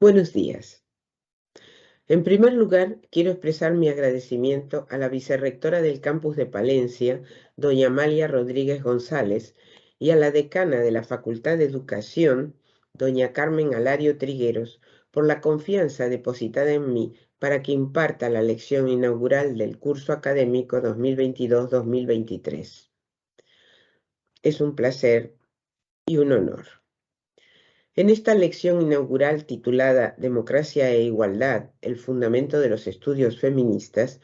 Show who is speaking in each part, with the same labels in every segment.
Speaker 1: Buenos días. En primer lugar, quiero expresar mi agradecimiento a la vicerrectora del campus de Palencia, doña Amalia Rodríguez González, y a la decana de la Facultad de Educación, doña Carmen Alario Trigueros, por la confianza depositada en mí para que imparta la lección inaugural del curso académico 2022-2023. Es un placer y un honor. En esta lección inaugural titulada Democracia e Igualdad, el fundamento de los estudios feministas,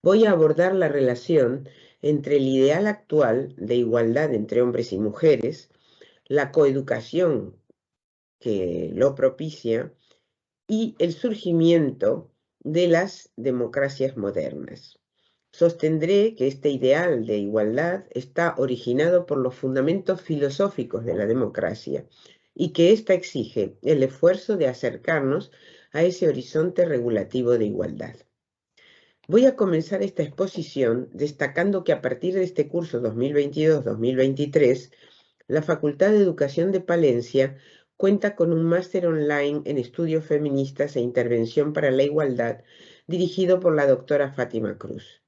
Speaker 1: voy a abordar la relación entre el ideal actual de igualdad entre hombres y mujeres, la coeducación que lo propicia y el surgimiento de las democracias modernas. Sostendré que este ideal de igualdad está originado por los fundamentos filosóficos de la democracia y que ésta exige el esfuerzo de acercarnos a ese horizonte regulativo de igualdad. Voy a comenzar esta exposición destacando que a partir de este curso 2022-2023, la Facultad de Educación de Palencia cuenta con un máster online en estudios feministas e intervención para la igualdad dirigido por la doctora Fátima Cruz.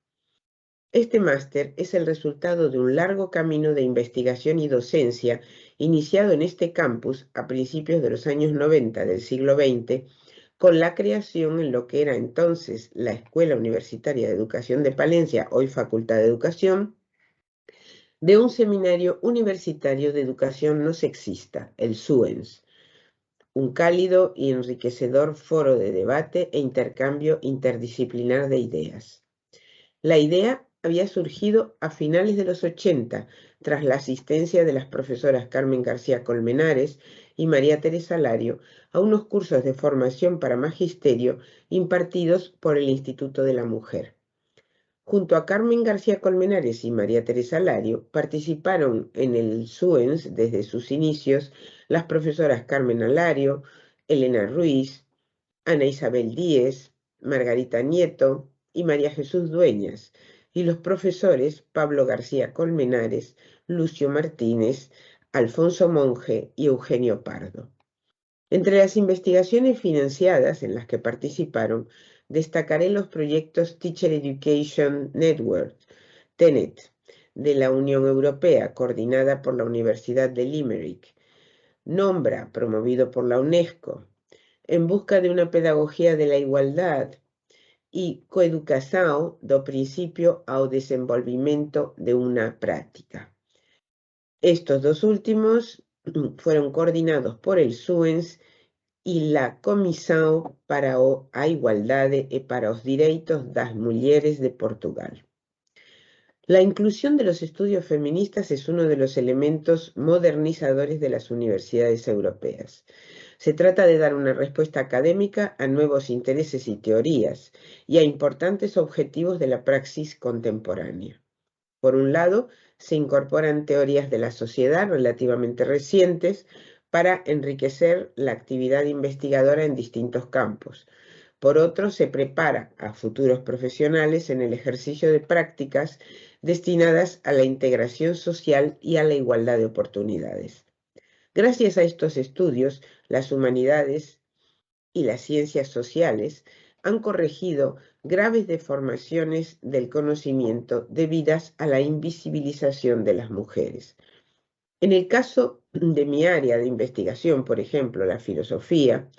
Speaker 1: Este máster es el resultado de un largo camino de investigación y docencia iniciado en este campus a principios de los años 90 del siglo XX, con la creación en lo que era entonces la Escuela Universitaria de Educación de Palencia, hoy Facultad de Educación, de un seminario universitario de educación no sexista, el SUENS, un cálido y enriquecedor foro de debate e intercambio interdisciplinar de ideas. La idea había surgido a finales de los 80, tras la asistencia de las profesoras Carmen García Colmenares y María Teresa Lario a unos cursos de formación para magisterio impartidos por el Instituto de la Mujer. Junto a Carmen García Colmenares y María Teresa Lario, participaron en el SUENS desde sus inicios las profesoras Carmen Alario, Elena Ruiz, Ana Isabel Díez, Margarita Nieto y María Jesús Dueñas, y los profesores Pablo García Colmenares, Lucio Martínez, Alfonso Monge y Eugenio Pardo. Entre las investigaciones financiadas en las que participaron, destacaré los proyectos Teacher Education Network, TENET, de la Unión Europea, coordinada por la Universidad de Limerick, Nombra, promovido por la UNESCO, En busca de una pedagogía de la igualdad, y Coeducação do princípio ao desenvolvimento de una práctica. Estos dos últimos fueron coordinados por el SUENS y la Comisión para a Igualdade e para os Direitos das Mulheres de Portugal. La inclusión de los estudios feministas es uno de los elementos modernizadores de las universidades europeas. Se trata de dar una respuesta académica a nuevos intereses y teorías y a importantes objetivos de la praxis contemporánea. Por un lado, se incorporan teorías de la sociedad relativamente recientes para enriquecer la actividad investigadora en distintos campos. Por otro, se prepara a futuros profesionales en el ejercicio de prácticas destinadas a la integración social y a la igualdad de oportunidades. Gracias a estos estudios, las humanidades y las ciencias sociales han corregido graves deformaciones del conocimiento debidas a la invisibilización de las mujeres. En el caso de mi área de investigación, por ejemplo, la filosofía,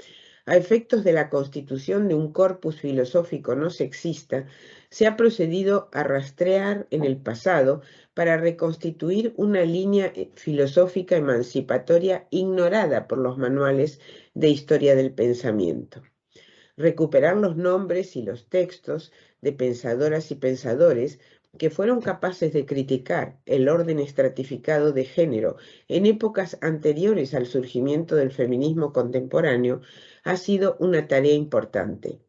Speaker 1: a efectos de la constitución de un corpus filosófico no sexista, se ha procedido a rastrear en el pasado para reconstituir una línea filosófica emancipatoria ignorada por los manuales de historia del pensamiento. Recuperar los nombres y los textos de pensadoras y pensadores que fueron capaces de criticar el orden estratificado de género en épocas anteriores al surgimiento del feminismo contemporáneo ha sido una tarea importante.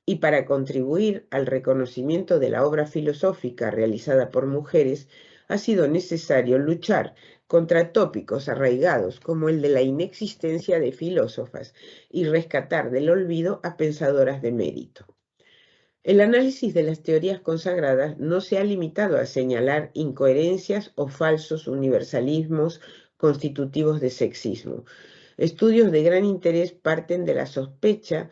Speaker 1: Y para contribuir al reconocimiento de la obra filosófica realizada por mujeres, ha sido necesario luchar contra tópicos arraigados como el de la inexistencia de filósofas y rescatar del olvido a pensadoras de mérito. El análisis de las teorías consagradas no se ha limitado a señalar incoherencias o falsos universalismos constitutivos de sexismo. Estudios de gran interés parten de la sospecha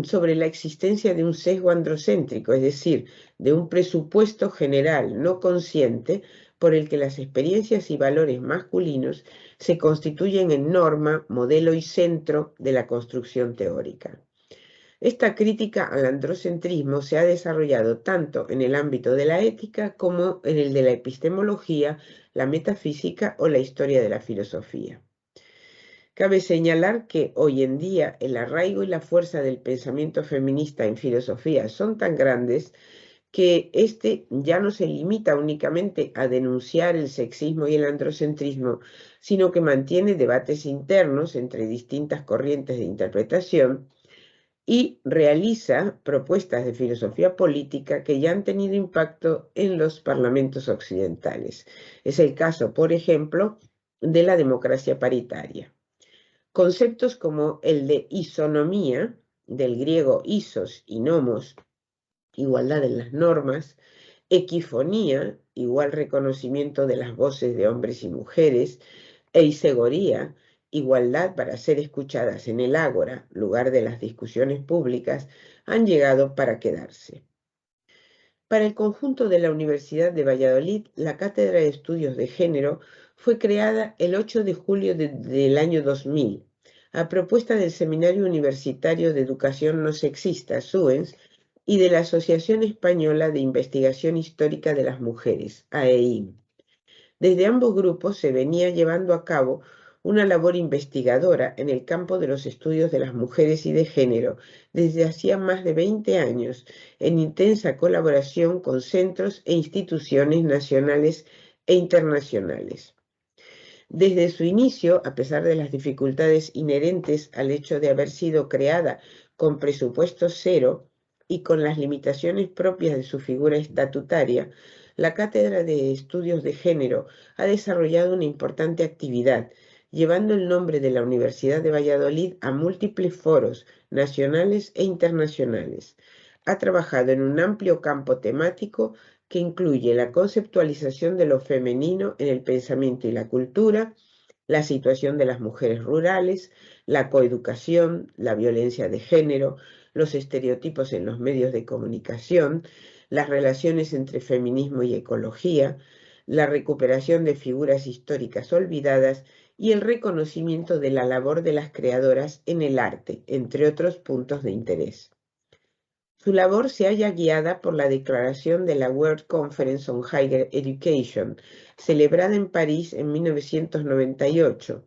Speaker 1: sobre la existencia de un sesgo androcéntrico, es decir, de un presupuesto general no consciente por el que las experiencias y valores masculinos se constituyen en norma, modelo y centro de la construcción teórica. Esta crítica al androcentrismo se ha desarrollado tanto en el ámbito de la ética como en el de la epistemología, la metafísica o la historia de la filosofía. Cabe señalar que hoy en día el arraigo y la fuerza del pensamiento feminista en filosofía son tan grandes que este ya no se limita únicamente a denunciar el sexismo y el androcentrismo, sino que mantiene debates internos entre distintas corrientes de interpretación y realiza propuestas de filosofía política que ya han tenido impacto en los parlamentos occidentales. Es el caso, por ejemplo, de la democracia paritaria. Conceptos como el de isonomía, del griego isos y nomos, igualdad en las normas, equifonía, igual reconocimiento de las voces de hombres y mujeres, e isegoría, igualdad para ser escuchadas en el ágora, lugar de las discusiones públicas, han llegado para quedarse. Para el conjunto de la Universidad de Valladolid, la Cátedra de Estudios de Género fue creada el 8 de julio del año 2000, a propuesta del Seminario Universitario de Educación No Sexista, SUENS, y de la Asociación Española de Investigación Histórica de las Mujeres, AEIM. Desde ambos grupos se venía llevando a cabo una labor investigadora en el campo de los estudios de las mujeres y de género desde hacía más de 20 años, en intensa colaboración con centros e instituciones nacionales e internacionales. Desde su inicio, a pesar de las dificultades inherentes al hecho de haber sido creada con presupuesto cero y con las limitaciones propias de su figura estatutaria, la Cátedra de Estudios de Género ha desarrollado una importante actividad, llevando el nombre de la Universidad de Valladolid a múltiples foros nacionales e internacionales. Ha trabajado en un amplio campo temático que incluye la conceptualización de lo femenino en el pensamiento y la cultura, la situación de las mujeres rurales, la coeducación, la violencia de género, los estereotipos en los medios de comunicación, las relaciones entre feminismo y ecología, la recuperación de figuras históricas olvidadas y el reconocimiento de la labor de las creadoras en el arte, entre otros puntos de interés. Su labor se halla guiada por la declaración de la World Conference on Higher Education, celebrada en París en 1998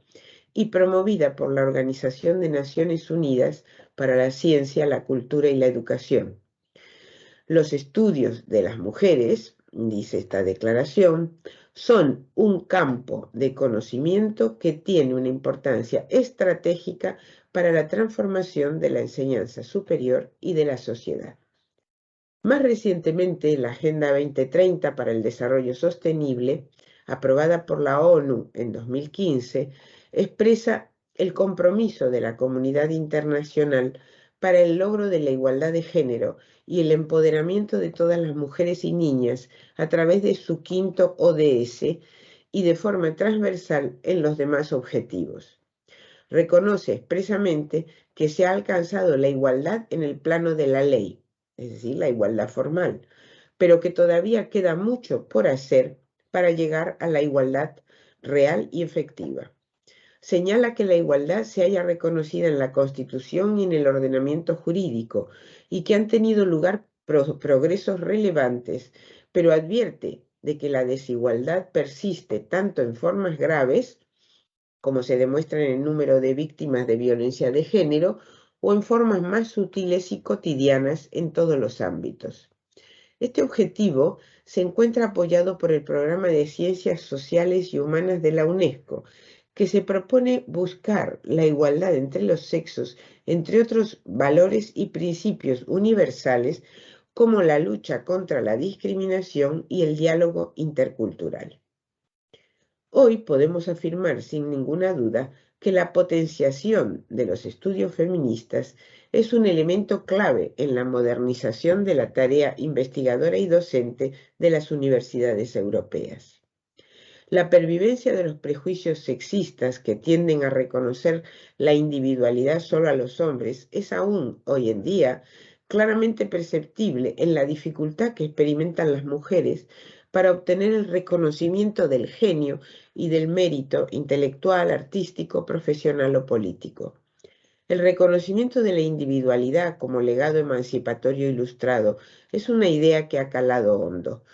Speaker 1: y promovida por la Organización de Naciones Unidas para la Ciencia, la Cultura y la Educación. Los estudios de las mujeres, dice esta declaración, son un campo de conocimiento que tiene una importancia estratégica para la transformación de la enseñanza superior y de la sociedad. Más recientemente, la Agenda 2030 para el Desarrollo Sostenible, aprobada por la ONU en 2015, expresa el compromiso de la comunidad internacional para el logro de la igualdad de género y el empoderamiento de todas las mujeres y niñas a través de su quinto ODS y de forma transversal en los demás objetivos. Reconoce expresamente que se ha alcanzado la igualdad en el plano de la ley, es decir, la igualdad formal, pero que todavía queda mucho por hacer para llegar a la igualdad real y efectiva. Señala que la igualdad se haya reconocida en la Constitución y en el ordenamiento jurídico y que han tenido lugar progresos relevantes, pero advierte de que la desigualdad persiste tanto en formas graves, como se demuestra en el número de víctimas de violencia de género, o en formas más sutiles y cotidianas en todos los ámbitos. Este objetivo se encuentra apoyado por el Programa de Ciencias Sociales y Humanas de la UNESCO, que se propone buscar la igualdad entre los sexos, entre otros valores y principios universales como la lucha contra la discriminación y el diálogo intercultural. Hoy podemos afirmar sin ninguna duda que la potenciación de los estudios feministas es un elemento clave en la modernización de la tarea investigadora y docente de las universidades europeas. La pervivencia de los prejuicios sexistas que tienden a reconocer la individualidad solo a los hombres es aún, hoy en día, claramente perceptible en la dificultad que experimentan las mujeres para obtener el reconocimiento del genio y del mérito intelectual, artístico, profesional o político. El reconocimiento de la individualidad como legado emancipatorio ilustrado es una idea que ha calado hondo,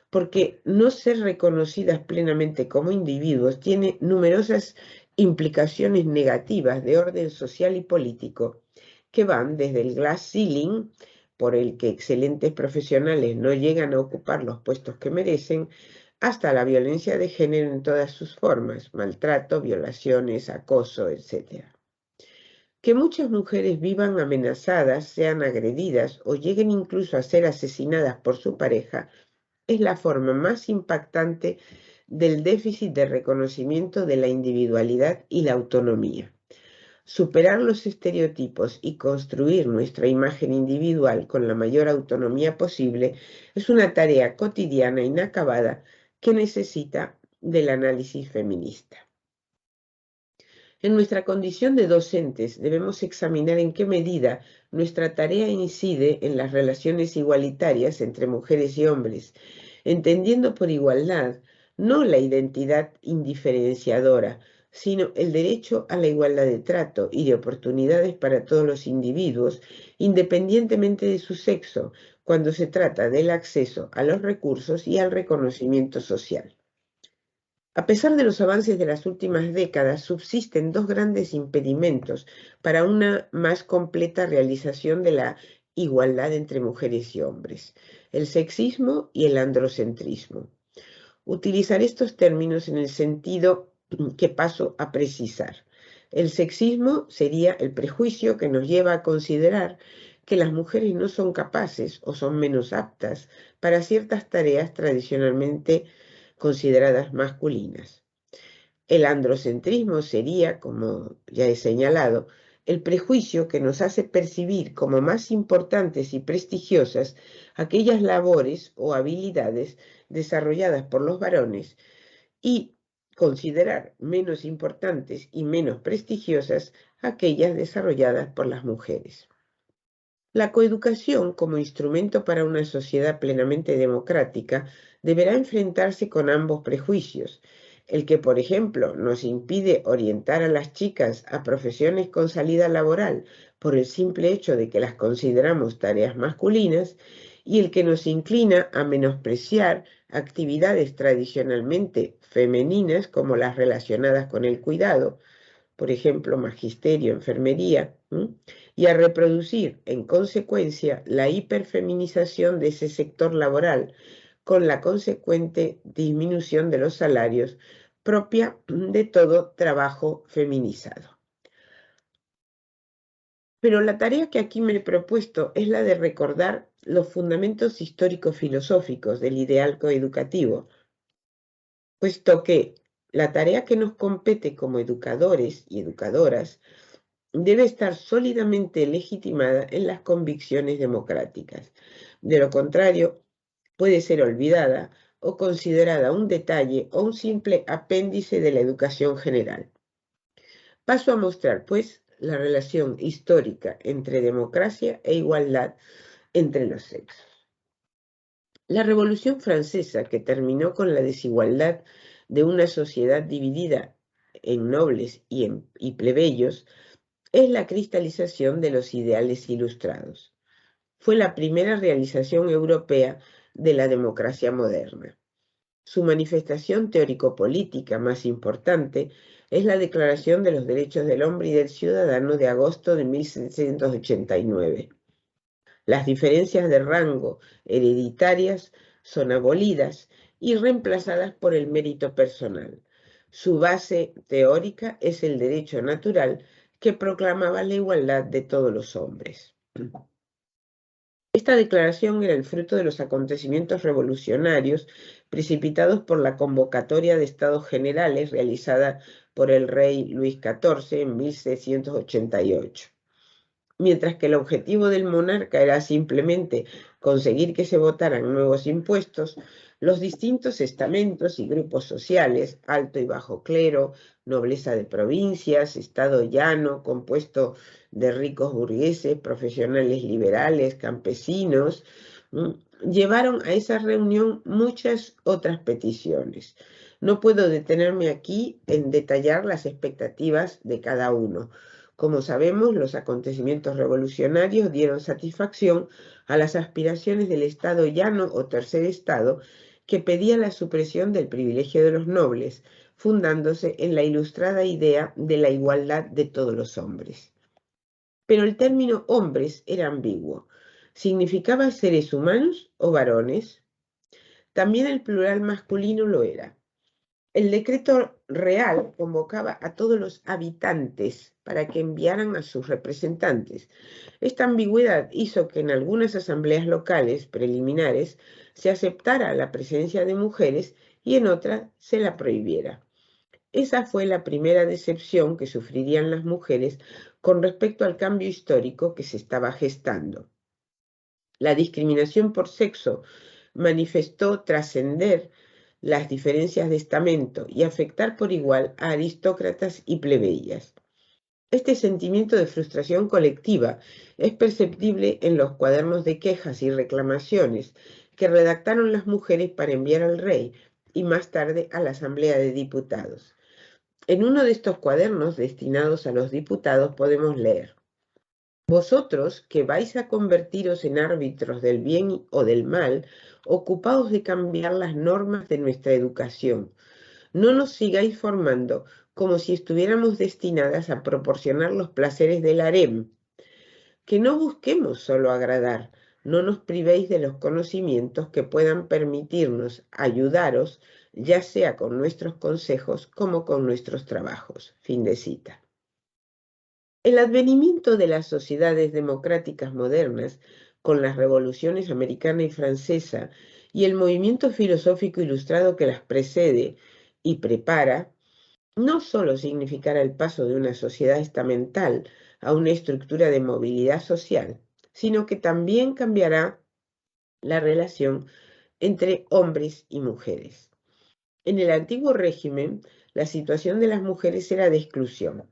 Speaker 1: porque no ser reconocidas plenamente como individuos tiene numerosas implicaciones negativas de orden social y político, que van desde el glass ceiling, por el que excelentes profesionales no llegan a ocupar los puestos que merecen, hasta la violencia de género en todas sus formas, maltrato, violaciones, acoso, etc. Que muchas mujeres vivan amenazadas, sean agredidas o lleguen incluso a ser asesinadas por su pareja es la forma más impactante del déficit de reconocimiento de la individualidad y la autonomía. Superar los estereotipos y construir nuestra imagen individual con la mayor autonomía posible es una tarea cotidiana inacabada que necesita del análisis feminista. En nuestra condición de docentes debemos examinar en qué medida nuestra tarea incide en las relaciones igualitarias entre mujeres y hombres, entendiendo por igualdad no la identidad indiferenciadora, sino el derecho a la igualdad de trato y de oportunidades para todos los individuos, independientemente de su sexo, cuando se trata del acceso a los recursos y al reconocimiento social. A pesar de los avances de las últimas décadas, subsisten dos grandes impedimentos para una más completa realización de la igualdad entre mujeres y hombres: el sexismo y el androcentrismo. Utilizaré estos términos en el sentido que paso a precisar. El sexismo sería el prejuicio que nos lleva a considerar que las mujeres no son capaces o son menos aptas para ciertas tareas tradicionalmente consideradas masculinas. El androcentrismo sería, como ya he señalado, el prejuicio que nos hace percibir como más importantes y prestigiosas aquellas labores o habilidades desarrolladas por los varones y considerar menos importantes y menos prestigiosas aquellas desarrolladas por las mujeres. La coeducación, como instrumento para una sociedad plenamente democrática, deberá enfrentarse con ambos prejuicios: el que, por ejemplo, nos impide orientar a las chicas a profesiones con salida laboral por el simple hecho de que las consideramos tareas masculinas, y el que nos inclina a menospreciar actividades tradicionalmente femeninas como las relacionadas con el cuidado, por ejemplo, magisterio, enfermería, y a reproducir, en consecuencia, la hiperfeminización de ese sector laboral, con la consecuente disminución de los salarios propia de todo trabajo feminizado. Pero la tarea que aquí me he propuesto es la de recordar los fundamentos histórico-filosóficos del ideal coeducativo, puesto que la tarea que nos compete como educadores y educadoras debe estar sólidamente legitimada en las convicciones democráticas. De lo contrario, puede ser olvidada o considerada un detalle o un simple apéndice de la educación general. Paso a mostrar, pues, la relación histórica entre democracia e igualdad entre los sexos. La Revolución Francesa, que terminó con la desigualdad de una sociedad dividida en nobles y plebeyos, es la cristalización de los ideales ilustrados. Fue la primera realización europea de la democracia moderna. Su manifestación teórico-política más importante es la Declaración de los Derechos del Hombre y del Ciudadano de agosto de 1789. Las diferencias de rango hereditarias son abolidas y reemplazadas por el mérito personal. Su base teórica es el derecho natural, que proclamaba la igualdad de todos los hombres. Esta declaración era el fruto de los acontecimientos revolucionarios precipitados por la convocatoria de Estados Generales realizada por el rey Luis XIV en 1688. Mientras que el objetivo del monarca era simplemente conseguir que se votaran nuevos impuestos, los distintos estamentos y grupos sociales, alto y bajo clero, nobleza de provincias, estado llano, compuesto de ricos burgueses, profesionales liberales, campesinos, llevaron a esa reunión muchas otras peticiones. No puedo detenerme aquí en detallar las expectativas de cada uno. Como sabemos, los acontecimientos revolucionarios dieron satisfacción a las aspiraciones del Estado llano o tercer Estado, que pedía la supresión del privilegio de los nobles, fundándose en la ilustrada idea de la igualdad de todos los hombres. Pero el término hombres era ambiguo. ¿Significaba seres humanos o varones? También el plural masculino lo era. El decreto real convocaba a todos los habitantes para que enviaran a sus representantes. Esta ambigüedad hizo que en algunas asambleas locales preliminares se aceptara la presencia de mujeres y en otras se la prohibiera. Esa fue la primera decepción que sufrirían las mujeres con respecto al cambio histórico que se estaba gestando. La discriminación por sexo manifestó trascender las diferencias de estamento y afectar por igual a aristócratas y plebeyas. Este sentimiento de frustración colectiva es perceptible en los cuadernos de quejas y reclamaciones que redactaron las mujeres para enviar al rey y más tarde a la Asamblea de Diputados. En uno de estos cuadernos destinados a los diputados podemos leer: vosotros que vais a convertiros en árbitros del bien o del mal, ocupaos de cambiar las normas de nuestra educación. No nos sigáis formando como si estuviéramos destinadas a proporcionar los placeres del harem. Que no busquemos solo agradar, no nos privéis de los conocimientos que puedan permitirnos ayudaros, ya sea con nuestros consejos como con nuestros trabajos. Fin de cita. El advenimiento de las sociedades democráticas modernas, con las revoluciones americana y francesa, y el movimiento filosófico ilustrado que las precede y prepara, no solo significará el paso de una sociedad estamental a una estructura de movilidad social, sino que también cambiará la relación entre hombres y mujeres. En el antiguo régimen, la situación de las mujeres era de exclusión.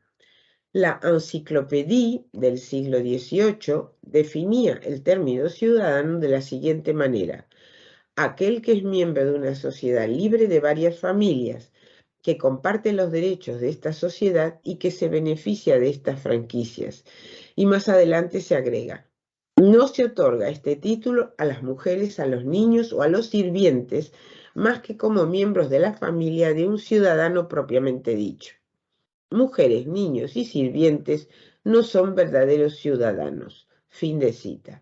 Speaker 1: La Enciclopédie del siglo XVIII definía el término ciudadano de la siguiente manera: aquel que es miembro de una sociedad libre de varias familias, que comparte los derechos de esta sociedad y que se beneficia de estas franquicias. Y más adelante se agrega: no se otorga este título a las mujeres, a los niños o a los sirvientes, más que como miembros de la familia de un ciudadano propiamente dicho. Mujeres, niños y sirvientes no son verdaderos ciudadanos. Fin de cita.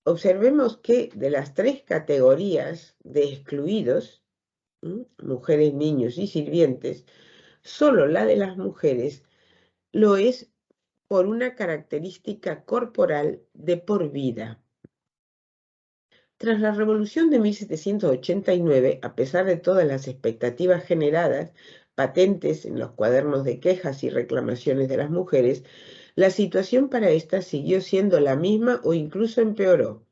Speaker 1: Observemos que de las tres categorías de excluidos, mujeres, niños y sirvientes, solo la de las mujeres lo es por una característica corporal de por vida. Tras la Revolución de 1789, a pesar de todas las expectativas generadas, patentes en los cuadernos de quejas y reclamaciones de las mujeres, la situación para éstas siguió siendo la misma o incluso empeoró.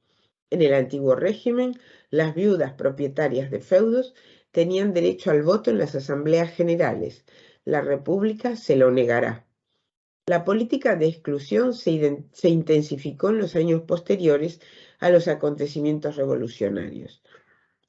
Speaker 1: En el antiguo régimen, las viudas propietarias de feudos tenían derecho al voto en las asambleas generales. La República se lo negará. La política de exclusión se intensificó en los años posteriores a los acontecimientos revolucionarios.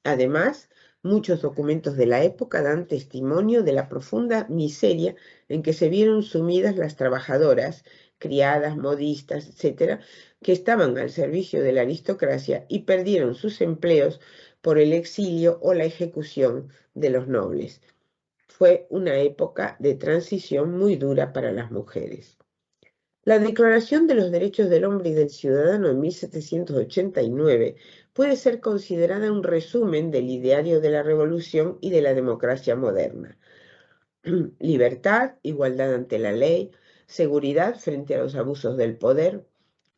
Speaker 1: Además, muchos documentos de la época dan testimonio de la profunda miseria en que se vieron sumidas las trabajadoras, criadas, modistas, etc., que estaban al servicio de la aristocracia y perdieron sus empleos por el exilio o la ejecución de los nobles. Fue una época de transición muy dura para las mujeres. La Declaración de los Derechos del Hombre y del Ciudadano en 1789 puede ser considerada un resumen del ideario de la Revolución y de la democracia moderna. Libertad, igualdad ante la ley, seguridad frente a los abusos del poder,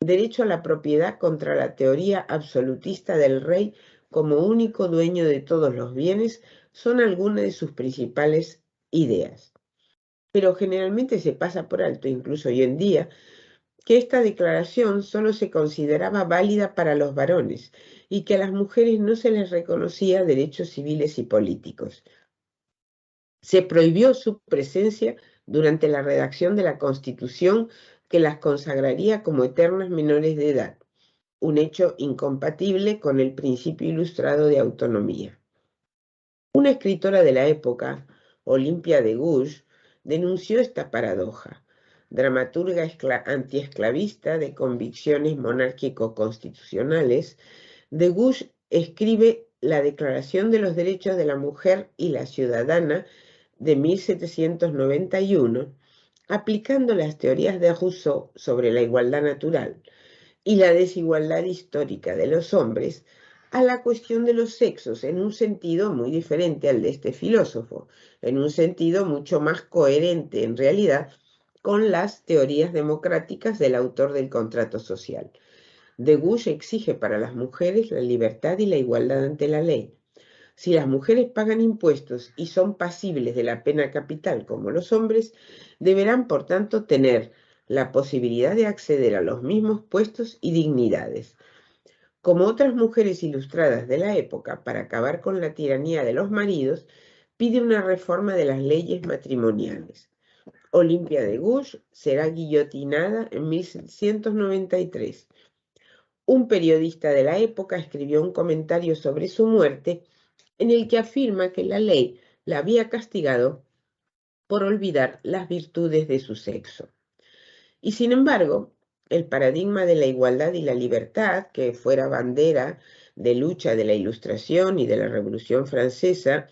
Speaker 1: derecho a la propiedad contra la teoría absolutista del rey como único dueño de todos los bienes son algunas de sus principales ideas. Pero generalmente se pasa por alto, incluso hoy en día, que esta declaración solo se consideraba válida para los varones y que a las mujeres no se les reconocía derechos civiles y políticos. Se prohibió su presencia durante la redacción de la Constitución que las consagraría como eternas menores de edad, un hecho incompatible con el principio ilustrado de autonomía. Una escritora de la época, Olimpia de Gouges, denunció esta paradoja. Dramaturga antiesclavista de convicciones monárquico-constitucionales, de Gouges escribe la Declaración de los Derechos de la Mujer y la Ciudadana de 1791, aplicando las teorías de Rousseau sobre la igualdad natural y la desigualdad histórica de los hombres a la cuestión de los sexos en un sentido muy diferente al de este filósofo, en un sentido mucho más coherente en realidad con las teorías democráticas del autor del contrato social. De Gouges exige para las mujeres la libertad y la igualdad ante la ley. Si las mujeres pagan impuestos y son pasibles de la pena capital como los hombres, deberán por tanto tener la posibilidad de acceder a los mismos puestos y dignidades. Como otras mujeres ilustradas de la época, para acabar con la tiranía de los maridos, pide una reforma de las leyes matrimoniales. Olimpia de Gouges será guillotinada en 1793. Un periodista de la época escribió un comentario sobre su muerte en el que afirma que la ley la había castigado por olvidar las virtudes de su sexo. Y sin embargo, el paradigma de la igualdad y la libertad, que fuera bandera de lucha de la Ilustración y de la Revolución Francesa,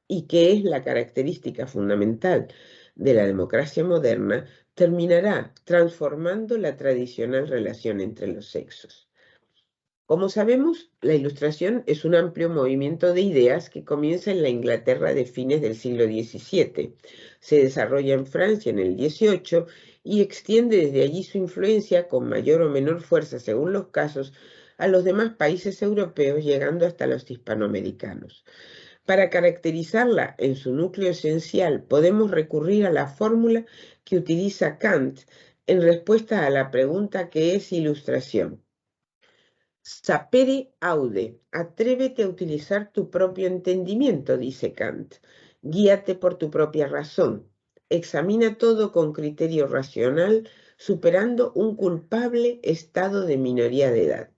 Speaker 1: y que es la característica fundamental de la democracia moderna, terminará transformando la tradicional relación entre los sexos. Como sabemos, la Ilustración es un amplio movimiento de ideas que comienza en la Inglaterra de fines del siglo XVII, se desarrolla en Francia en el XVIII y extiende desde allí su influencia con mayor o menor fuerza según los casos a los demás países europeos, llegando hasta los hispanoamericanos. Para caracterizarla en su núcleo esencial, podemos recurrir a la fórmula que utiliza Kant en respuesta a la pregunta ¿qué es ilustración? Sapere aude, atrévete a utilizar tu propio entendimiento, dice Kant. Guíate por tu propia razón. Examina todo con criterio racional, superando un culpable estado de minoría de edad.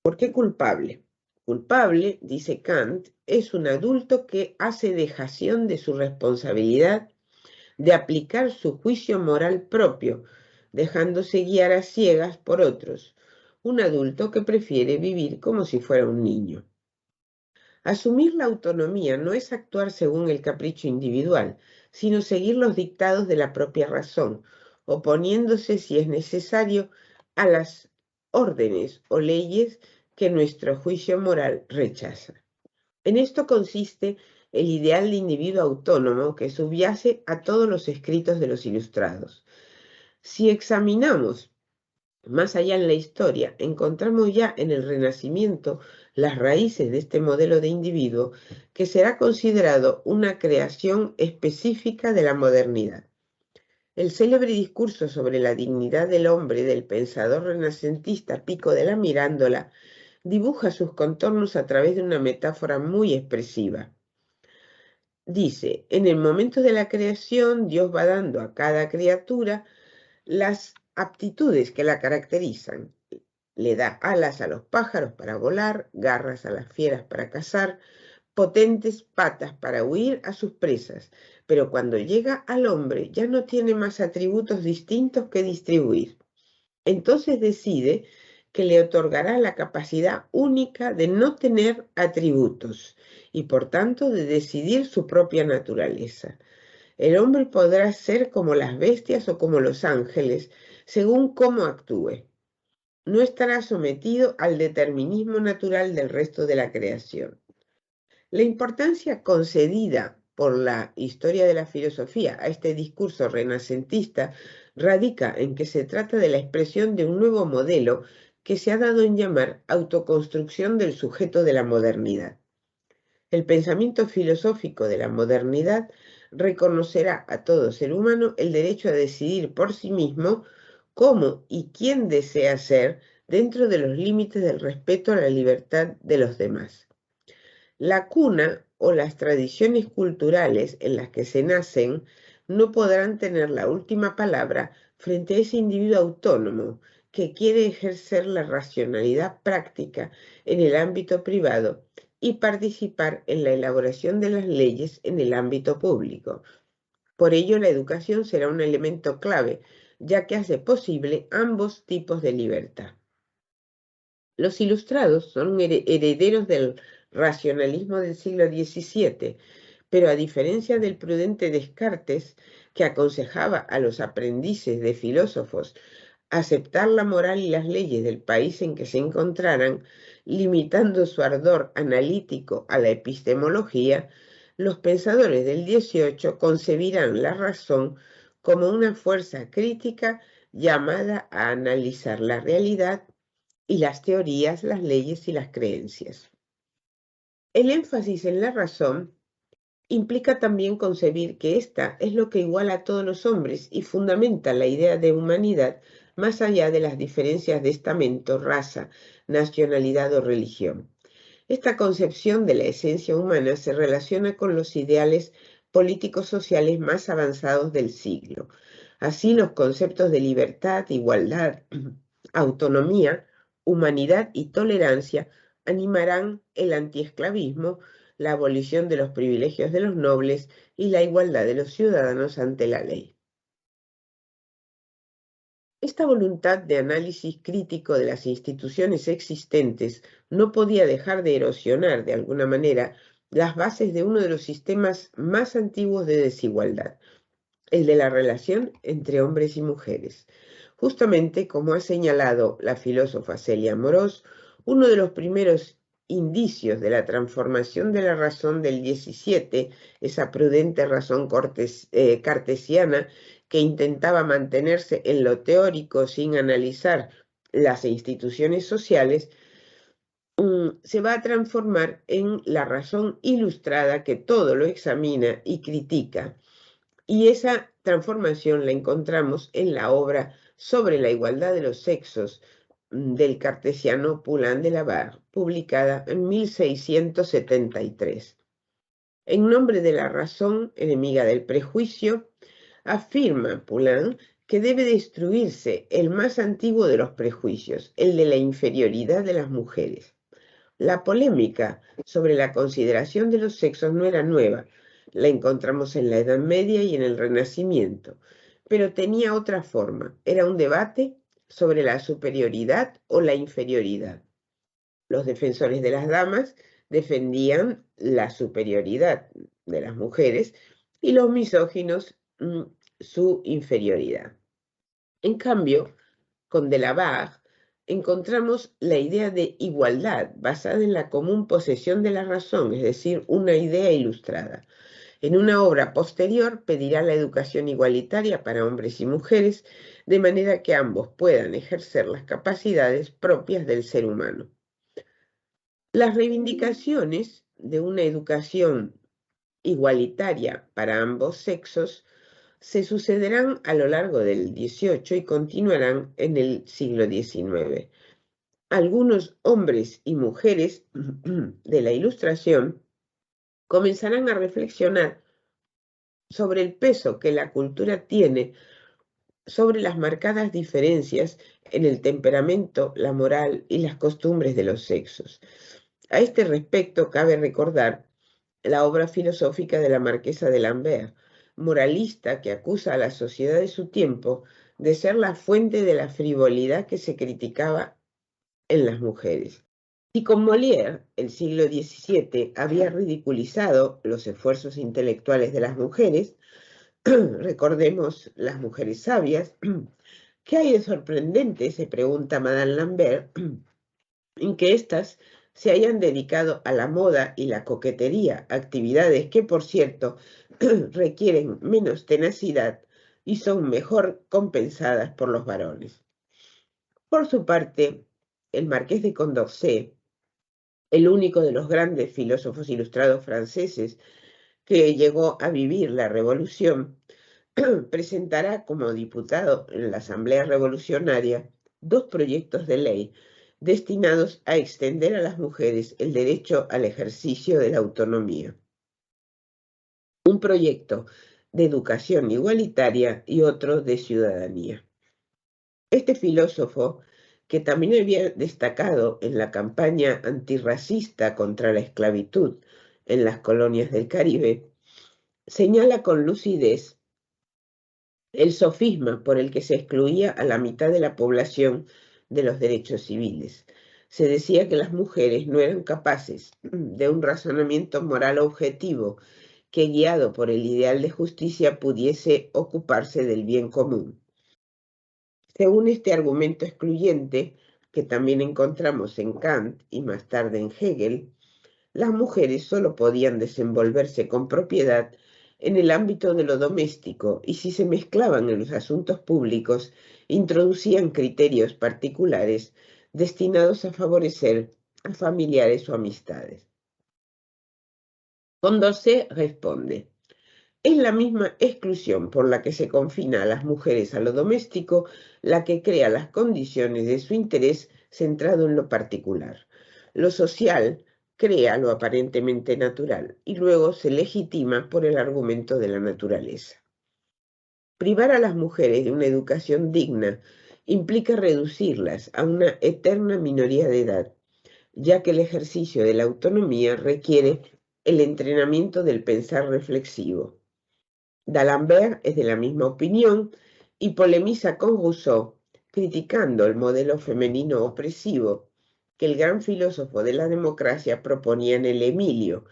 Speaker 1: ¿Por qué culpable? Culpable, dice Kant, es un adulto que hace dejación de su responsabilidad de aplicar su juicio moral propio, dejándose guiar a ciegas por otros. Un adulto que prefiere vivir como si fuera un niño. Asumir la autonomía no es actuar según el capricho individual, sino seguir los dictados de la propia razón, oponiéndose, si es necesario, a las órdenes o leyes que nuestro juicio moral rechaza. En esto consiste el ideal de individuo autónomo que subyace a todos los escritos de los ilustrados. Si examinamos más allá en la historia, encontramos ya en el Renacimiento las raíces de este modelo de individuo que será considerado una creación específica de la modernidad. El célebre discurso sobre la dignidad del hombre del pensador renacentista Pico de la Mirandola dibuja sus contornos a través de una metáfora muy expresiva. Dice, en el momento de la creación, Dios va dando a cada criatura las aptitudes que la caracterizan. Le da alas a los pájaros para volar, garras a las fieras para cazar, potentes patas para huir a sus presas. Pero cuando llega al hombre ya no tiene más atributos distintos que distribuir. Entonces decide que le otorgará la capacidad única de no tener atributos y por tanto de decidir su propia naturaleza. El hombre podrá ser como las bestias o como los ángeles, según cómo actúe. No estará sometido al determinismo natural del resto de la creación. La importancia concedida por la historia de la filosofía a este discurso renacentista radica en que se trata de la expresión de un nuevo modelo que se ha dado en llamar autoconstrucción del sujeto de la modernidad. El pensamiento filosófico de la modernidad reconocerá a todo ser humano el derecho a decidir por sí mismo cómo y quién desea ser dentro de los límites del respeto a la libertad de los demás. La cuna o las tradiciones culturales en las que se nacen no podrán tener la última palabra frente a ese individuo autónomo que quiere ejercer la racionalidad práctica en el ámbito privado y participar en la elaboración de las leyes en el ámbito público. Por ello, la educación será un elemento clave, ya que hace posible ambos tipos de libertad. Los ilustrados son herederos del racionalismo del siglo XVII, pero a diferencia del prudente Descartes, que aconsejaba a los aprendices de filósofos aceptar la moral y las leyes del país en que se encontraran, limitando su ardor analítico a la epistemología, los pensadores del XVIII concebirán la razón como una fuerza crítica llamada a analizar la realidad y las teorías, las leyes y las creencias. El énfasis en la razón implica también concebir que ésta es lo que iguala a todos los hombres y fundamenta la idea de humanidad más allá de las diferencias de estamento, raza, nacionalidad o religión. Esta concepción de la esencia humana se relaciona con los ideales políticos sociales más avanzados del siglo. Así, los conceptos de libertad, igualdad, autonomía, humanidad y tolerancia animarán el antiesclavismo, la abolición de los privilegios de los nobles y la igualdad de los ciudadanos ante la ley. Esta voluntad de análisis crítico de las instituciones existentes no podía dejar de erosionar de alguna manera las bases de uno de los sistemas más antiguos de desigualdad, el de la relación entre hombres y mujeres. Justamente, como ha señalado la filósofa Celia Amorós, uno de los primeros indicios de la transformación de la razón del XVII, esa prudente razón cartesiana que intentaba mantenerse en lo teórico sin analizar las instituciones sociales, se va a transformar en la razón ilustrada que todo lo examina y critica. Y esa transformación la encontramos en la obra sobre la igualdad de los sexos del cartesiano Poulain de la Barre, publicada en 1673. En nombre de la razón, enemiga del prejuicio, afirma Poulain que debe destruirse el más antiguo de los prejuicios, el de la inferioridad de las mujeres. La polémica sobre la consideración de los sexos no era nueva, la encontramos en la Edad Media y en el Renacimiento, pero tenía otra forma. Era un debate sobre la superioridad o la inferioridad. Los defensores de las damas defendían la superioridad de las mujeres y los misóginos su inferioridad. En cambio, con de la Barre encontramos la idea de igualdad basada en la común posesión de la razón, es decir, una idea ilustrada. En una obra posterior pedirá la educación igualitaria para hombres y mujeres, de manera que ambos puedan ejercer las capacidades propias del ser humano. Las reivindicaciones de una educación igualitaria para ambos sexos se sucederán a lo largo del XVIII y continuarán en el siglo XIX. Algunos hombres y mujeres de la Ilustración comenzarán a reflexionar sobre el peso que la cultura tiene sobre las marcadas diferencias en el temperamento, la moral y las costumbres de los sexos. A este respecto, cabe recordar la obra filosófica de la marquesa de Lambert, moralista que acusa a la sociedad de su tiempo de ser la fuente de la frivolidad que se criticaba en las mujeres. Y con Molière, el siglo XVII había ridiculizado los esfuerzos intelectuales de las mujeres, recordemos las mujeres sabias, ¿qué hay de sorprendente? Se pregunta Madame Lambert, en que éstas se hayan dedicado a la moda y la coquetería, actividades que, por cierto, requieren menos tenacidad y son mejor compensadas por los varones. Por su parte, el marqués de Condorcet, el único de los grandes filósofos ilustrados franceses que llegó a vivir la Revolución, presentará como diputado en la Asamblea Revolucionaria 2 proyectos de ley destinados a extender a las mujeres el derecho al ejercicio de la autonomía. Un proyecto de educación igualitaria y otro de ciudadanía. Este filósofo, que también había destacado en la campaña antirracista contra la esclavitud en las colonias del Caribe, señala con lucidez el sofisma por el que se excluía a la mitad de la población de los derechos civiles. Se decía que las mujeres no eran capaces de un razonamiento moral objetivo que, guiado por el ideal de justicia, pudiese ocuparse del bien común. Según este argumento excluyente, que también encontramos en Kant y más tarde en Hegel, las mujeres solo podían desenvolverse con propiedad en el ámbito de lo doméstico y si se mezclaban en los asuntos públicos, introducían criterios particulares destinados a favorecer a familiares o amistades. Condorcet responde: es la misma exclusión por la que se confina a las mujeres a lo doméstico la que crea las condiciones de su interés centrado en lo particular. Lo social crea lo aparentemente natural y luego se legitima por el argumento de la naturaleza. Privar a las mujeres de una educación digna implica reducirlas a una eterna minoría de edad, ya que el ejercicio de la autonomía requiere el entrenamiento del pensar reflexivo. D'Alembert es de la misma opinión y polemiza con Rousseau, criticando el modelo femenino opresivo que el gran filósofo de la democracia proponía en el Emilio,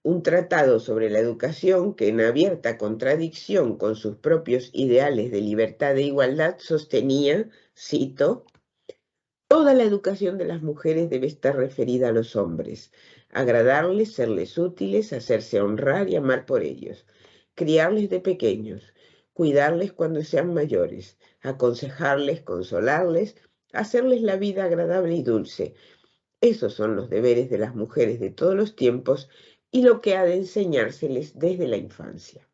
Speaker 1: un tratado sobre la educación que, en abierta contradicción con sus propios ideales de libertad e igualdad, sostenía, cito: toda la educación de las mujeres debe estar referida a los hombres, agradarles, serles útiles, hacerse honrar y amar por ellos, criarles de pequeños, cuidarles cuando sean mayores, aconsejarles, consolarles, hacerles la vida agradable y dulce. Esos son los deberes de las mujeres de todos los tiempos y lo que ha de enseñárseles desde la infancia.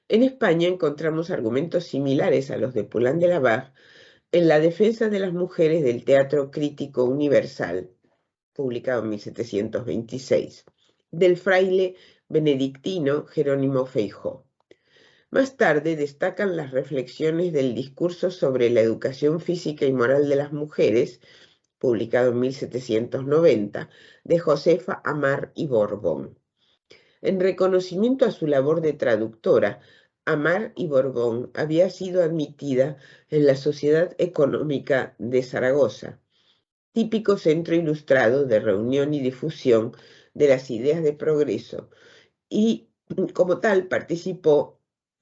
Speaker 1: En España encontramos argumentos similares a los de Pulán de la Barre en la defensa de las mujeres del Teatro Crítico Universal, publicado en 1726, del fraile benedictino Jerónimo Feijó. Más tarde destacan las reflexiones del discurso sobre la educación física y moral de las mujeres, publicado en 1790, de Josefa Amar y Borbón. En reconocimiento a su labor de traductora, Amar y Borbón había sido admitida en la Sociedad Económica de Zaragoza, típico centro ilustrado de reunión y difusión de las ideas de progreso, y como tal participó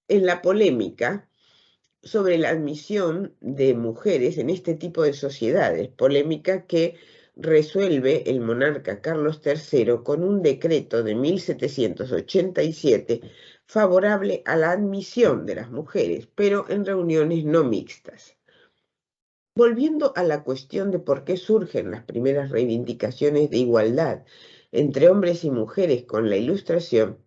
Speaker 1: en la polémica sobre la admisión de mujeres en este tipo de sociedades, polémica que resuelve el monarca Carlos III con un decreto de 1787 favorable a la admisión de las mujeres, pero en reuniones no mixtas. Volviendo a la cuestión de por qué surgen las primeras reivindicaciones de igualdad entre hombres y mujeres con la Ilustración,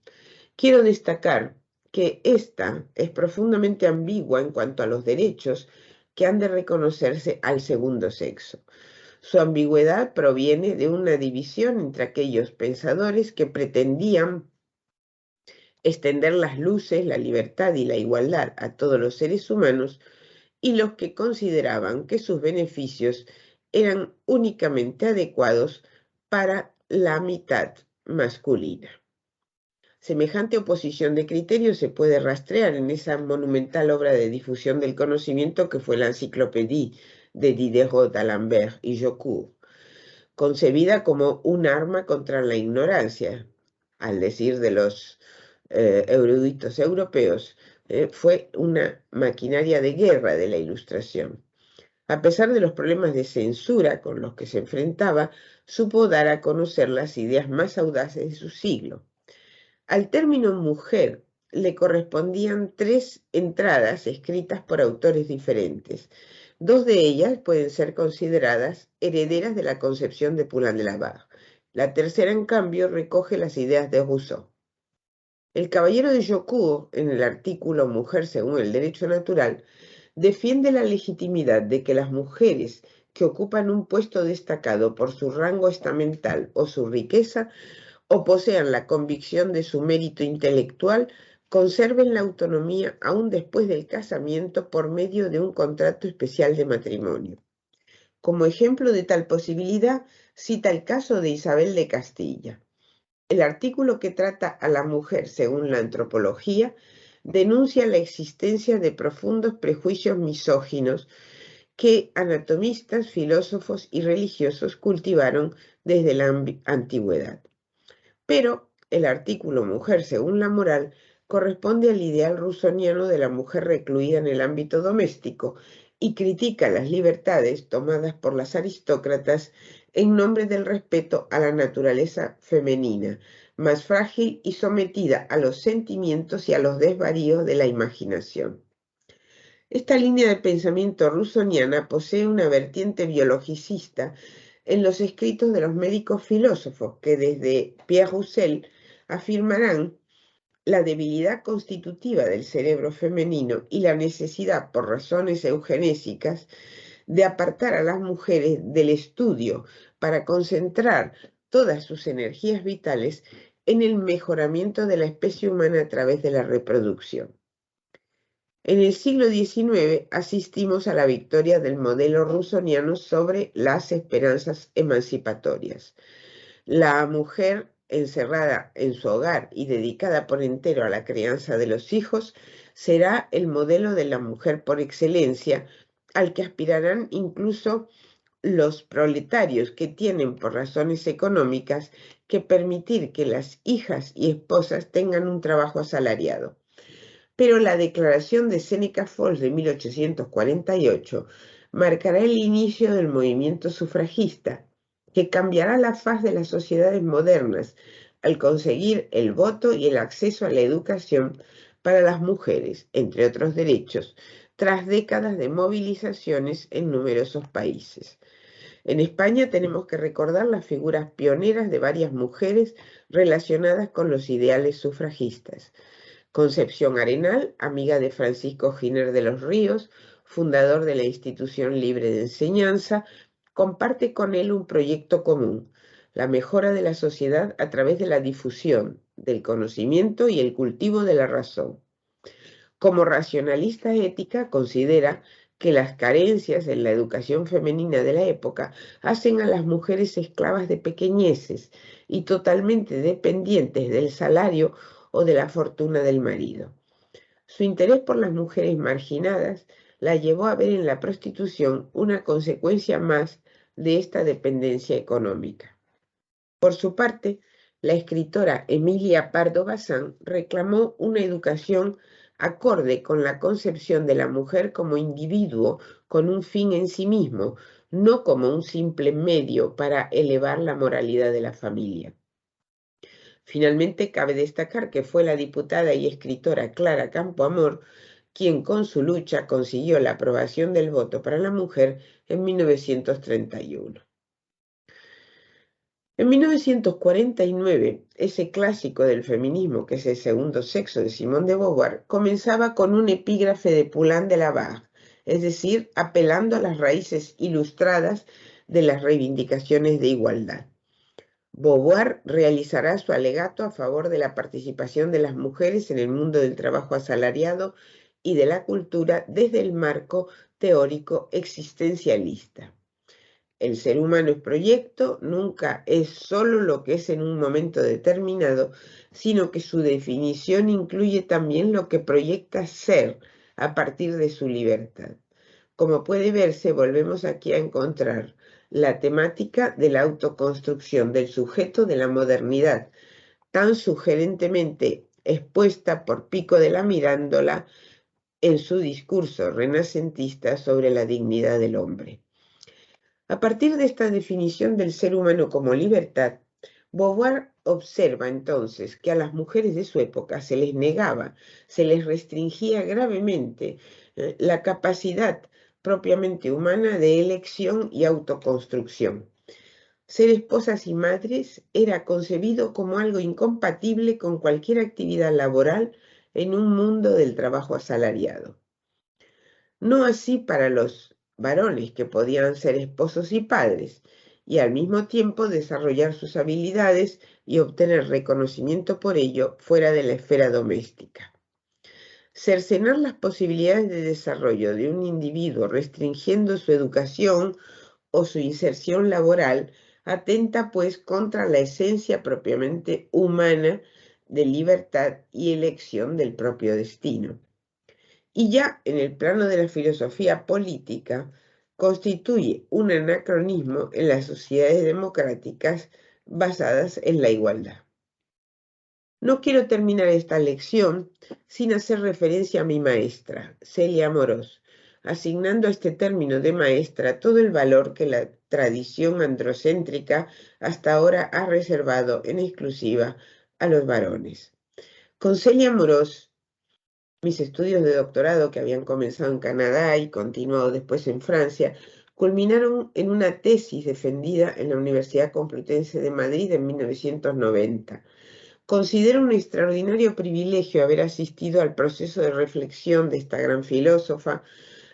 Speaker 1: quiero destacar que esta es profundamente ambigua en cuanto a los derechos que han de reconocerse al segundo sexo. Su ambigüedad proviene de una división entre aquellos pensadores que pretendían extender las luces, la libertad y la igualdad a todos los seres humanos y los que consideraban que sus beneficios eran únicamente adecuados para la mitad masculina. Semejante oposición de criterios se puede rastrear en esa monumental obra de difusión del conocimiento que fue la Enciclopédie de Diderot, D'Alembert y Jaucourt, concebida como un arma contra la ignorancia, al decir de los eruditos europeos, fue una maquinaria de guerra de la Ilustración. A pesar de los problemas de censura con los que se enfrentaba, supo dar a conocer las ideas más audaces de su siglo. Al término mujer le correspondían 3 entradas escritas por autores diferentes. 2 de ellas pueden ser consideradas herederas de la concepción de Pulán de la Barre. La tercera, en cambio, recoge las ideas de Rousseau. El caballero de Jaucourt, en el artículo Mujer según el derecho natural, defiende la legitimidad de que las mujeres que ocupan un puesto destacado por su rango estamental o su riqueza, o posean la convicción de su mérito intelectual, conserven la autonomía aún después del casamiento por medio de un contrato especial de matrimonio. Como ejemplo de tal posibilidad, cita el caso de Isabel de Castilla. El artículo que trata a la mujer según la antropología denuncia la existencia de profundos prejuicios misóginos que anatomistas, filósofos y religiosos cultivaron desde la antigüedad. Pero el artículo Mujer según la moral corresponde al ideal rusoniano de la mujer recluida en el ámbito doméstico y critica las libertades tomadas por las aristócratas en nombre del respeto a la naturaleza femenina, más frágil y sometida a los sentimientos y a los desvaríos de la imaginación. Esta línea de pensamiento rusoniana posee una vertiente biologicista en los escritos de los médicos filósofos que desde Pierre Roussel afirmarán la debilidad constitutiva del cerebro femenino y la necesidad, por razones eugenésicas, de apartar a las mujeres del estudio para concentrar todas sus energías vitales en el mejoramiento de la especie humana a través de la reproducción. En el siglo XIX asistimos a la victoria del modelo rusoniano sobre las esperanzas emancipatorias. La mujer encerrada en su hogar y dedicada por entero a la crianza de los hijos será el modelo de la mujer por excelencia, al que aspirarán incluso los proletarios que tienen por razones económicas que permitir que las hijas y esposas tengan un trabajo asalariado. Pero la declaración de Seneca Falls de 1848 marcará el inicio del movimiento sufragista, que cambiará la faz de las sociedades modernas al conseguir el voto y el acceso a la educación para las mujeres, entre otros derechos, tras décadas de movilizaciones en numerosos países. En España tenemos que recordar las figuras pioneras de varias mujeres relacionadas con los ideales sufragistas. Concepción Arenal, amiga de Francisco Giner de los Ríos, fundador de la Institución Libre de Enseñanza, comparte con él un proyecto común, la mejora de la sociedad a través de la difusión del conocimiento y el cultivo de la razón. Como racionalista ética, considera que las carencias en la educación femenina de la época hacen a las mujeres esclavas de pequeñeces y totalmente dependientes del salario o de la fortuna del marido. Su interés por las mujeres marginadas la llevó a ver en la prostitución una consecuencia más de esta dependencia económica. Por su parte, la escritora Emilia Pardo Bazán reclamó una educación acorde con la concepción de la mujer como individuo con un fin en sí mismo, no como un simple medio para elevar la moralidad de la familia. Finalmente, cabe destacar que fue la diputada y escritora Clara Campoamor quien con su lucha consiguió la aprobación del voto para la mujer en 1931. En 1949, ese clásico del feminismo, que es El segundo sexo de Simone de Beauvoir, comenzaba con un epígrafe de Poulain de la Barre, es decir, apelando a las raíces ilustradas de las reivindicaciones de igualdad. Beauvoir realizará su alegato a favor de la participación de las mujeres en el mundo del trabajo asalariado y de la cultura desde el marco teórico existencialista. El ser humano es proyecto, nunca es solo lo que es en un momento determinado, sino que su definición incluye también lo que proyecta ser a partir de su libertad. Como puede verse, volvemos aquí a encontrar la temática de la autoconstrucción del sujeto de la modernidad, tan sugerentemente expuesta por Pico de la Mirandola en su discurso renacentista sobre la dignidad del hombre. A partir de esta definición del ser humano como libertad, Beauvoir observa entonces que a las mujeres de su época se les negaba, se les restringía gravemente la capacidad propiamente humana de elección y autoconstrucción. Ser esposas y madres era concebido como algo incompatible con cualquier actividad laboral en un mundo del trabajo asalariado. No así para los varones, que podían ser esposos y padres, y al mismo tiempo desarrollar sus habilidades y obtener reconocimiento por ello fuera de la esfera doméstica. Cercenar las posibilidades de desarrollo de un individuo restringiendo su educación o su inserción laboral atenta pues contra la esencia propiamente humana de libertad y elección del propio destino. Y ya en el plano de la filosofía política, constituye un anacronismo en las sociedades democráticas basadas en la igualdad. No quiero terminar esta lección sin hacer referencia a mi maestra, Celia Amorós, asignando a este término de maestra todo el valor que la tradición androcéntrica hasta ahora ha reservado en exclusiva a los varones. Con Celia Amorós, mis estudios de doctorado, que habían comenzado en Canadá y continuado después en Francia, culminaron en una tesis defendida en la Universidad Complutense de Madrid en 1990. Considero un extraordinario privilegio haber asistido al proceso de reflexión de esta gran filósofa,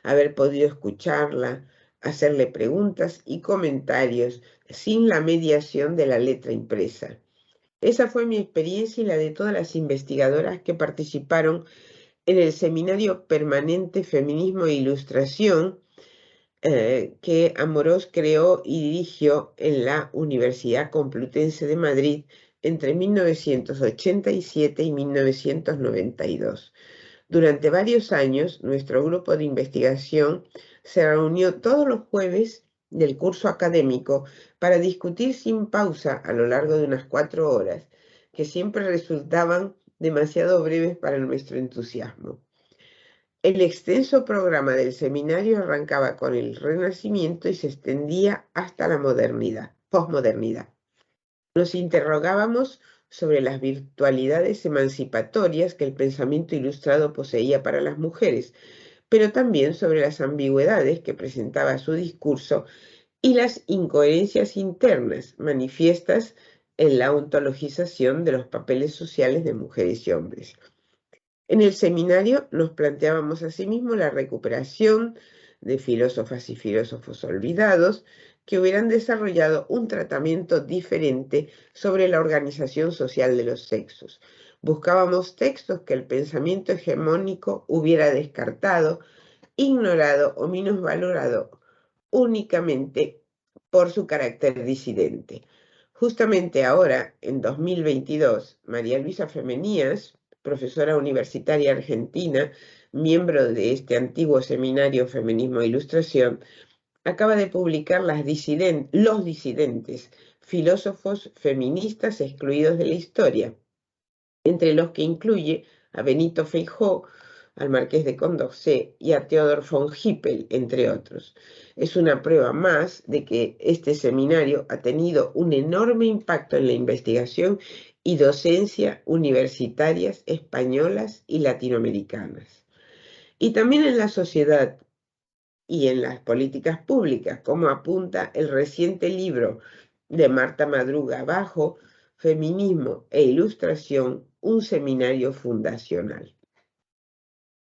Speaker 1: haber podido escucharla, hacerle preguntas y comentarios sin la mediación de la letra impresa. Esa fue mi experiencia y la de todas las investigadoras que participaron en el seminario permanente Feminismo e Ilustración que Amorós creó y dirigió en la Universidad Complutense de Madrid entre 1987 y 1992. Durante varios años, nuestro grupo de investigación se reunió todos los jueves del curso académico para discutir sin pausa a lo largo de unas 4 horas, que siempre resultaban demasiado breves para nuestro entusiasmo. El extenso programa del seminario arrancaba con el Renacimiento y se extendía hasta la posmodernidad. Nos interrogábamos sobre las virtualidades emancipatorias que el pensamiento ilustrado poseía para las mujeres, pero también sobre las ambigüedades que presentaba su discurso y las incoherencias internas manifiestas en la ontologización de los papeles sociales de mujeres y hombres. En el seminario nos planteábamos asimismo la recuperación de filósofas y filósofos olvidados que hubieran desarrollado un tratamiento diferente sobre la organización social de los sexos. Buscábamos textos que el pensamiento hegemónico hubiera descartado, ignorado o minusvalorado únicamente por su carácter disidente. Justamente ahora, en 2022, María Luisa Femenías, profesora universitaria argentina, miembro de este antiguo seminario Feminismo e Ilustración, acaba de publicar Los disidentes, filósofos feministas excluidos de la historia, entre los que incluye a Benito Feijóo, al Marqués de Condorcet y a Theodor von Hippel, entre otros. Es una prueba más de que este seminario ha tenido un enorme impacto en la investigación y docencia universitarias españolas y latinoamericanas. Y también en la sociedad y en las políticas públicas, como apunta el reciente libro de Marta Madruga Bajo, Feminismo e Ilustración, un seminario fundacional.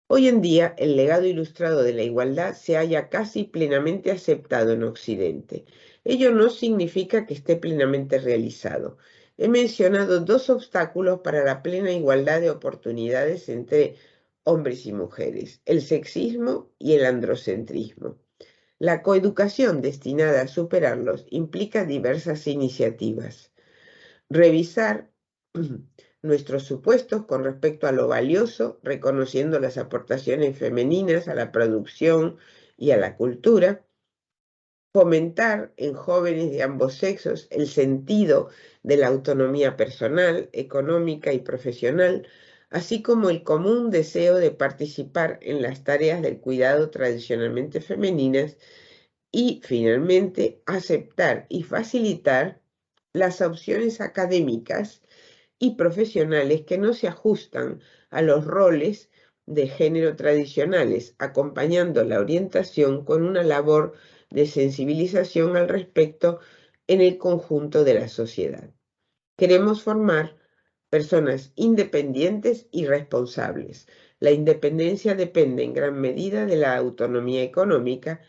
Speaker 1: Hoy en día, el legado ilustrado de la igualdad se halla casi plenamente aceptado en Occidente. Ello no significa que esté plenamente realizado. He mencionado 2 obstáculos para la plena igualdad de oportunidades entre hombres y mujeres: el sexismo y el androcentrismo. La coeducación destinada a superarlos implica diversas iniciativas. Revisar nuestros supuestos con respecto a lo valioso, reconociendo las aportaciones femeninas a la producción y a la cultura. Fomentar en jóvenes de ambos sexos el sentido de la autonomía personal, económica y profesional, así como el común deseo de participar en las tareas del cuidado tradicionalmente femeninas. Y finalmente, aceptar y facilitar las opciones académicas y profesionales que no se ajustan a los roles de género tradicionales, acompañando la orientación con una labor de sensibilización al respecto en el conjunto de la sociedad. Queremos formar personas independientes y responsables. La independencia depende en gran medida de la autonomía económica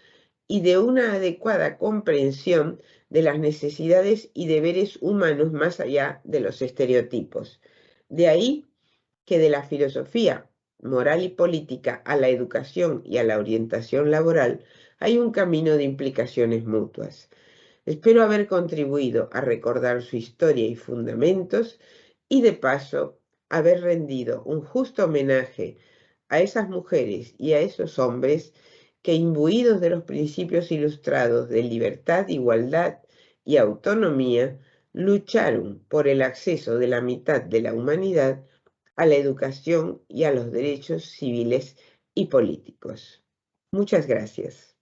Speaker 1: y de una adecuada comprensión de las necesidades y deberes humanos más allá de los estereotipos. De ahí que de la filosofía moral y política a la educación y a la orientación laboral hay un camino de implicaciones mutuas. Espero haber contribuido a recordar su historia y fundamentos y de paso haber rendido un justo homenaje a esas mujeres y a esos hombres que, imbuidos de los principios ilustrados de libertad, igualdad y autonomía, lucharon por el acceso de la mitad de la humanidad a la educación y a los derechos civiles y políticos. Muchas gracias.